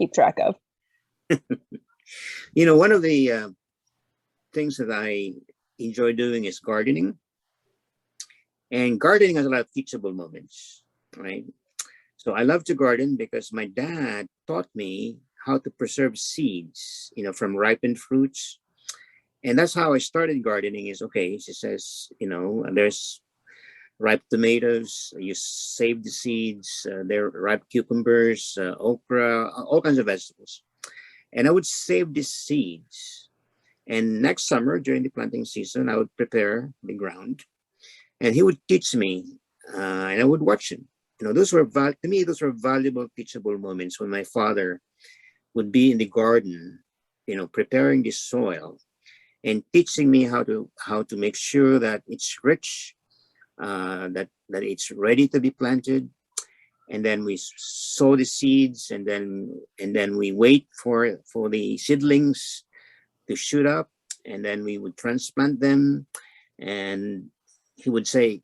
keep track of. One of the things that I enjoy doing is gardening. And gardening has a lot of teachable moments, right? So I love to garden because my dad taught me how to preserve seeds, from ripened fruits. And that's how I started gardening is, okay, she says, there's ripe tomatoes, you save the seeds, there are ripe cucumbers, okra, all kinds of vegetables. And I would save these seeds. And next summer, during the planting season, I would prepare the ground. And he would teach me, and I would watch him. To me, those were valuable, teachable moments when my father would be in the garden, preparing the soil and teaching me how to make sure that it's rich, that it's ready to be planted. And then we sow the seeds, and then we wait for the seedlings to shoot up, and then we would transplant them. And he would say,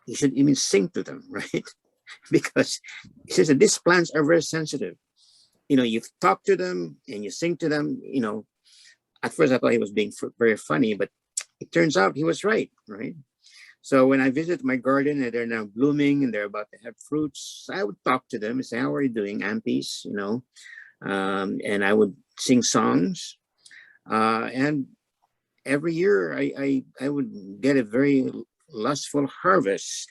you should even sing to them, right? Because he says that these plants are very sensitive. You talk to them and you sing to them. At first I thought he was being very funny, but it turns out he was right? So when I visit my garden and they're now blooming and they're about to have fruits, I would talk to them and say, how are you doing, Ampies? And I would sing songs. And every year I would get a very lustful harvest.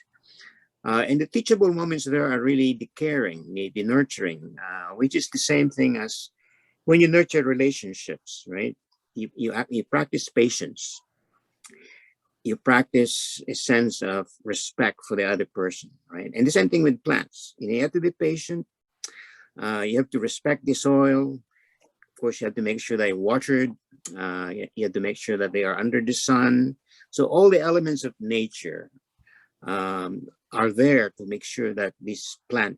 And the teachable moments there are really the caring, the nurturing, which is the same thing as when you nurture relationships, right? You practice patience. You practice a sense of respect for the other person, right? And the same thing with plants. You have to be patient. You have to respect the soil. Of course, you have to make sure they are watered. You have to make sure that they are under the sun. So all the elements of nature are there to make sure that this plant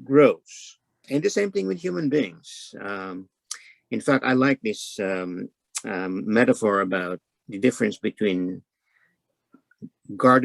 grows. And the same thing with human beings. In fact, I like this metaphor about the difference between garden